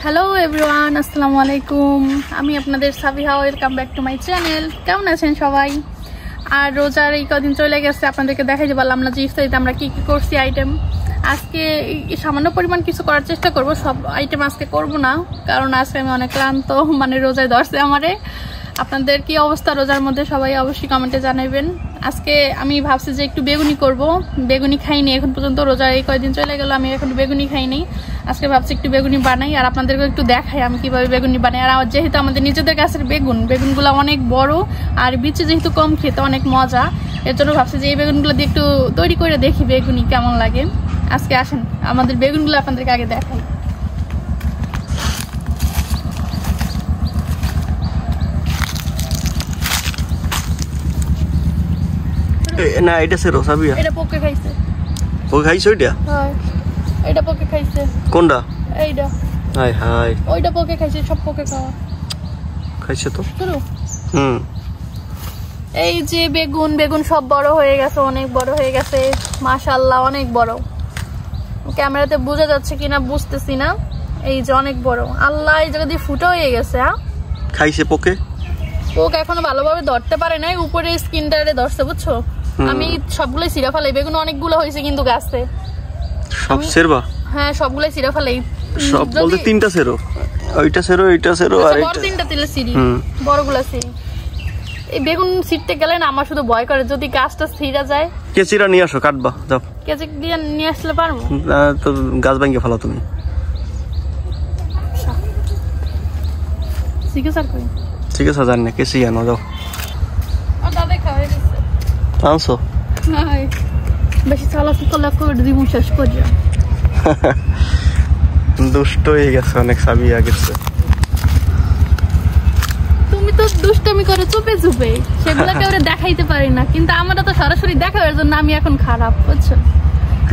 Hello everyone, আসসালামু আলাইকুম। আমি আপনাদের Sabiha, welcome back to my channel. কেমন আছেন সবাই? আর রোজার এই কদিন চলে গেছে, আপনাদেরকে দেখাইতে পারলাম না যে ইফতারিতে আমরা কি কি করছি আইটেম। আজকে সামান্য পরিমাণ কিছু করার চেষ্টা করব, সব আইটেম আজকে করব না, কারণ আজকে আমি অনেক ক্লান্ত, মানে রোজায় ধরছে আমারে। আপনাদের কি অবস্থা রোজার মধ্যে সবাই অবশ্যই কমেন্টে জানাবেন। আজকে আমি ভাবছি যে একটু বেগুনি করব, বেগুনি খাইনি এখন পর্যন্ত, রোজার এই কয়েকদিন চলে গেল আমি এখন বেগুনি খাইনি। আজকে ভাবছি একটু বেগুনি বানাই আর আপনাদেরকে একটু দেখাই আমি কিভাবে বেগুনি বানাই। আর যেহেতু আমাদের নিজেদের গাছের বেগুনগুলো অনেক বড় আর বিচে যেহেতু কম, খেতে অনেক মজা, এর জন্য ভাবছি যে এই বেগুনগুলো দিয়ে একটু তৈরি করে দেখি বেগুনি কেমন লাগে। আজকে আসেন আমাদের বেগুনগুলো আপনাদেরকে আগে দেখাই। না এটা সেরো সাবিয়া, এটা পোকে খাইছে। পোকে খাইছো? এটা হ্যাঁ, এটা পোকে খাইছে। কোনটা? এইটা। হাই হাই, ওইটা পোকে খাইছে, সব পোকে খাওয়া খাইছে তো। শুরু। হুম, এই যে বেগুন সব বড় হয়ে গেছে, অনেক বড় হয়ে গেছে মাশাআল্লাহ, অনেক বড়। ক্যামেরাতে বোঝা যাচ্ছে কিনা বুঝতেছি না। এই যে অনেক বড়, আল্লাহ এই জায়গা দিয়ে ফুটো হয়ে গেছে। হ্যাঁ, খাইছে পোকে। পোক এখনো ভালোভাবে ধরতে পারে নাই, উপরে স্কিনটারে ধরছে বুঝছো। আমি সবগুলোই সিরা ফেলাই, বেগুন অনেকগুলো হয়েছে কিন্তু গাছে। সব সেরবা? হ্যাঁ, সবগুলোই সিরা ফেলাই। সব বলতে তিনটা সেরো, ওইটা সেরো, এইটা সেরো আর বড় তিনটা তিলে সিঁড়ি, বড়গুলা সিঁড়ি। এই বেগুন ছিটতে গেলে না আমার শুধু ভয় করে, যদি গাছটা ছিঁড়া যায়। কেচিরা নিয়ে আসো, কাটবা যাও। কেচি দিয়ে নিয়ে আসলে পারবো তো গাছ ভাঙিয়ে ফেলো তুমি। ঠিক আছে, আর কই ঠিক আছে, জানি না, কেচি আনো যাও। আর দাদা খাওয়া গেছে আনছো? হাই, বেশি চালাকি করলে করে দিব শেষ করে। দুষ্ট হয়ে গেছে অনেক সাবিয়া গেছে। তুমি তো দুষ্টামি করে চুপে চুপে, সেগুলোকে ওরা দেখাইতে পারি না, কিন্তু আমরা তো সরাসরি দেখাবার জন্য আমি এখন খারাপ, বুঝছো?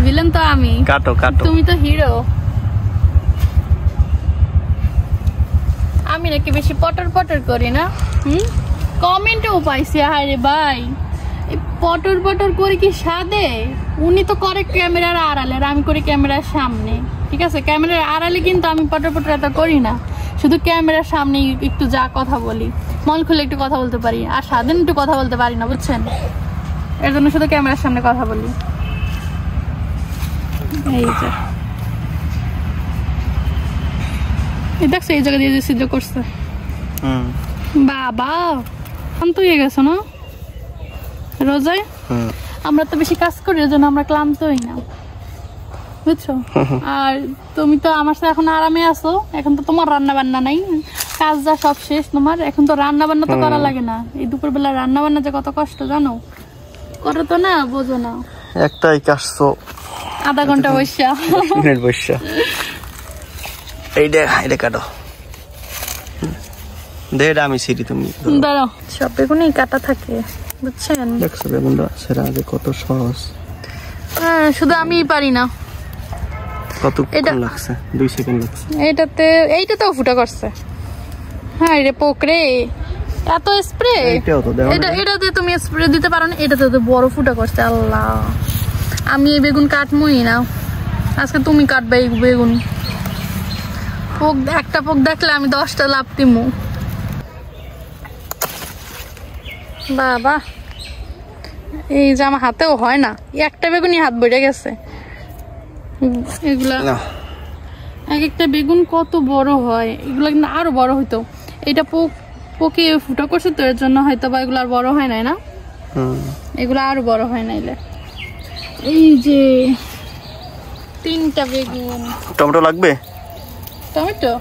ভিলেন তো আমি, কাটো কাটো, তুমি তো হিরো। আমি নাকি বেশি পটর পটর করি না? কমেন্টেও পাইছি, আরে ভাই পটর পটর করে কি সাদে? উনি তো করে ক্যামেরার আড়ালে আর আমি করি ক্যামেরার সামনে। ঠিক আছে, ক্যামেরার আড়ালে কিন্তু আমি পটর পটর এত করি না, শুধু ক্যামেরার সামনে একটু যা কথা বলি, মন খুলে একটু কথা বলতে পারি, আর সারাদিন একটু কথা বলতে পারি না, বুঝছেন? এর জন্য শুধু ক্যামেরার সামনে কথা বলি। এই যে দেখছো এই জায়গা দিয়ে যে ছিদ্র করছে, বাবা শান্ত হয়ে গেছে না রোজায়। আমরা তো বেশি কাজ করি, ওই জন্য আমরা ক্লান্ত হই না, বুঝছো? আর তুমি তো আমার সাথে এখন আরামে আছো, এখন তো তোমার রান্না বান্না নাই, কাজ যা সব শেষ তোমার, এখন তো রান্না বান্না তো করা লাগে না। এই দুপুরবেলা রান্না বান্না যে কত কষ্ট জানো, করো তো না, বোঝো না। একটাই কাটছো, আধা ঘন্টা বসা, মিনিট বসা। এইটা এটা কাটো, দে এটা আমি সিঁড়ি, তুমি দাঁড়াও। সব বেগুনই কাটা থাকে, বুঝছেন? দেখছো বেগুনটা সেরা আগে কত সহজ। হ্যাঁ, শুধু আমিই পারি না। কত লাগছে? 2 সেকেন্ড লাগছে। এইটাতেও ফুটা করছে। হ্যাঁ রে পোকরে, এত স্প্রে। এটাতে তুমি স্প্রে দিতে পারো না, এটাতে তো বড় ফুটা করছে। আল্লাহ, আমি এই বেগুন কাটমই না, আজকে তুমি কাটবে এই বেগুন। পোক একটা পোক দেখলে আমি 10টা লাভ দিমু। বাবা, এই যে আমার হাতেও হয় না, একটা বেগুনই হাত বেড়ে গেছে। এগুলা এক একটা বেগুন কত বড় হয়, এগুলা কিন্তু আরো বড় হইতো। এটা পোকে ফুটা করছে তো, এর জন্য হয়তো বা এগুলো আর বড় হয় নাই না, এগুলো আরো বড় হয় নাইলে। এই যে 3টা বেগুন। টমেটো লাগবে? টমেটো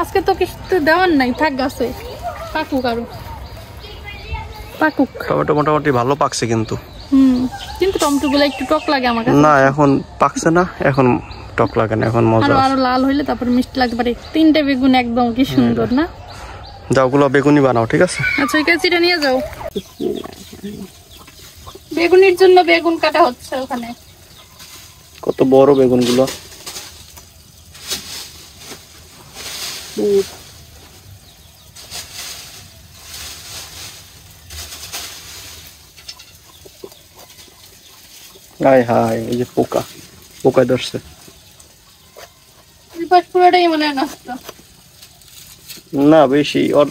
আজকে তো কিছু দেওয়ার নাই, থাক গাছে, পাকুক আরো, পাকুক। টমেটো মোটামুটি ভালো পাকছে কিন্তু কিন্তু টমেটো গুলো একটু টক লাগে আমার কাছে। না এখন পাকছে না, এখন টক লাগে না, এখন মজা। আরো লাল হইলে তারপর মিষ্টি লাগতে পারে। 3টা বেগুন একদম কি সুন্দর না? যাও গুলো বেগুনি বানাও, ঠিক আছে? আচ্ছা, ওই কাছিটা নিয়ে যাও। বেগুনির জন্য বেগুন কাটা হচ্ছে ওখানে। কত বড় বেগুন গুলো। হাই হাই, এই যে পোকা, পোকা ধরছে। পাশ পুরোটাই মনে হয় নষ্ট। না বেশি ওর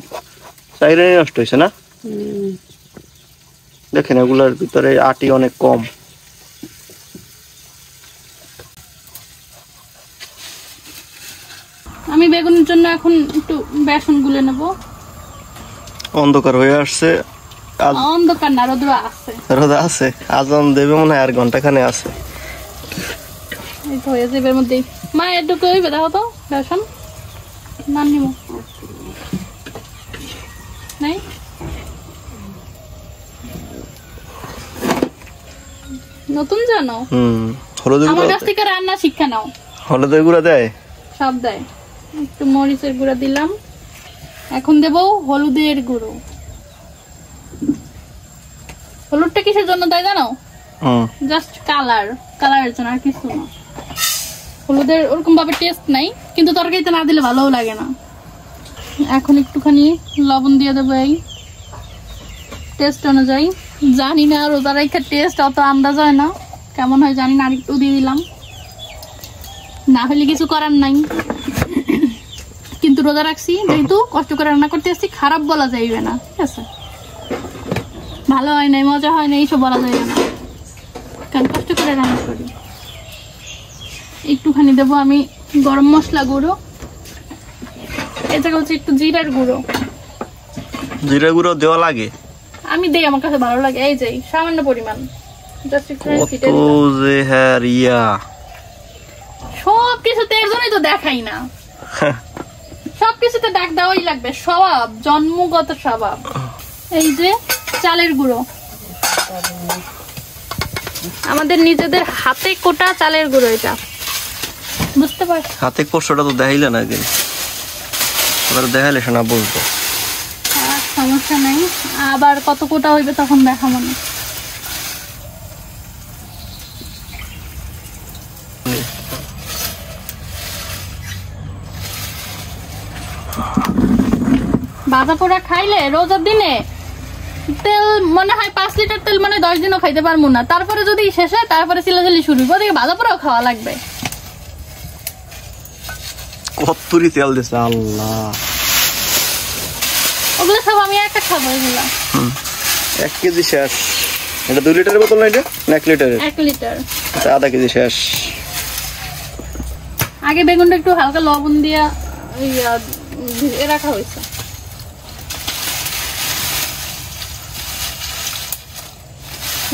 চাইরে নষ্ট হয়েছে না। দেখেন এগুলার ভিতরে আটি অনেক কম। আমি বেগুনের জন্য এখন একটু বেসন গুলে নেব। অন্ধকার হয়ে আসছে। অন্ধকার না, রোদ আছে। রোদ আছে, আজান দেবে মনে হয় আর ঘন্টাখানে আছে। এই তো হয়ে যাবে এর মধ্যেই। মা এটুকু হইবে দেখো তো বেসন না নিব নাই। নতুন জানো? হলুদের আমার গুঁড়া কাছ থেকে রান্না শিক্ষা নাও। হলুদের গুঁড়া দেয়, সব দেয়। একটু মরিচের গুঁড়া দিলাম, এখন দেব হলুদের গুঁড়ো। হলুদটা কিসের জন্য দেয় জানো? জাস্ট কালারের জন্য, আর কিছু না। হলুদের ওরকম ভাবে টেস্ট নাই, কিন্তু তরকারিতে না দিলে ভালোও লাগে না। এখন একটুখানি লবণ দিয়ে দেবো এই টেস্ট অনুযায়ী। জানি না রোজা রাখা টেস্ট অত আন্দাজ হয় না, কেমন হয় জানি না, আর একটু দিয়ে দিলাম। না হলে কিছু করার নাই, কিন্তু রোজা রাখছি যেহেতু কষ্ট করে রান্না করতে আসছি, খারাপ বলা যাইবে না। ঠিক আছে, ভালো হয় নাই, মজা হয় না, এইসব বলা যাইবে না, কারণ কষ্ট করে রান্না করি। একটুখানি দেবো আমি গরম মশলা গুঁড়ো, এটা হচ্ছে একটু জিরার গুঁড়ো। জিরা গুঁড়ো দেওয়া লাগে? আমি দেই, আমার কাছে ভালো লাগে। এই যে সামান্য পরিমাণ, জাস্ট একটু ছিটে দিলাম। ও যে হ্যাঁ রিয়া, সবকিছুতে এর জন্যই তো দেখাই না। সবকিছুতে ডাক দেওয়াই লাগবে, স্বভাব, জন্মগত স্বভাব। এই যে চালের গুঁড়ো, আমাদের নিজেদের হাতে কোটা চালের গুঁড়ো, এটা বুঝতে পারছি। হাতে কোষটা তো দেখাইলে না, কিন্তু ওরা দেখাইলে শোনা বলতো। সমস্যা নাই, আবার কত কোটা হইবে তখন দেখাবো না। ভাজা পোড়া খাইলে রোজার দিনে তেল মনে হয় 5 লিটার তেল মানে 10 দিনও খাইতে পারবো না। তারপরে যদি শেষ হয় তারপরে চিল্লাচিল্লি শুরু হবে, ওদিকে ভাজা পোড়াও খাওয়া লাগবে। কতরি তেল দিছে আল্লাহ। ওগুলো সব আমি একটা খাবো। এগুলো 1 কেজি শেষ। এটা 2 লিটারের বোতল না? এটা না 1 লিটারের? 1 লিটার। আচ্ছা, আধা কেজি শেষ। আগে বেগুনটা একটু হালকা লবণ দিয়া রাখা হয়েছে।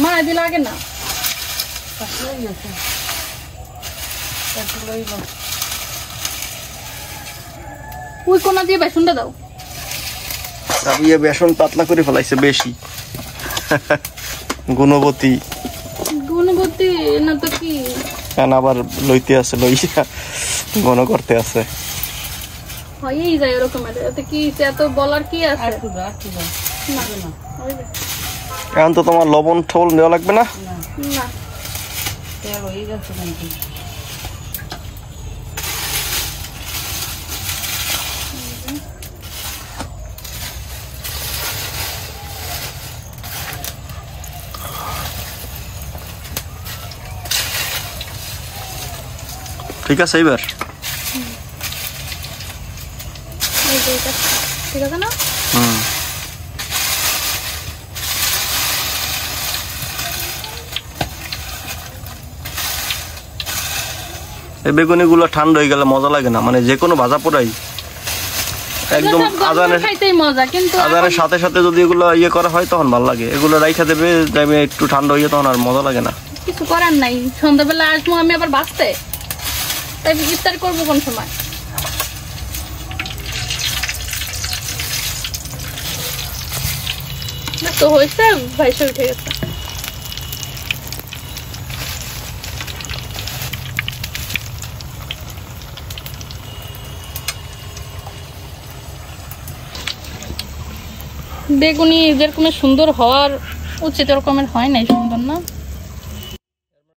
মা এদিন লাগে না, ওই কোনা দিয়ে বেসনটা দাও। বেসন পাতলা করে ফেলাইছে বেশি। গুণবতী না তো কি, কেন আবার লইতে আছে, লইয়া ঘন করতে আছে। হয়েই যায় ওরকম। এতে কি এত বলার কি আছে? এখন তো তোমার লবণ ঠোল দেওয়া লাগবে না? না, ঠিক আছে এবার ঠিক আছে না? এই বেগুনি গুলো ঠান্ডা হয়ে গেলে মজা লাগে না, মানে যে কোনো ভাজা পোড়াই একদম আজানের সাথে সাথে যদি এগুলো ইয়ে করা হয় তখন ভালো লাগে। এগুলো রাইখা দেবে যাবে একটু ঠান্ডা হয়ে, তখন আর মজা লাগে না। কিছু করার নাই, সন্ধ্যাবেলা আসবো আমি আবার বাঁচতে, তাই ইফতার করবো কোন সময়। তো হয়েছে, ভাইসা উঠে গেছে। বেগুনি যেরকম সুন্দর হওয়ার উচিত ওরকমের হয় নাই সুন্দর, না?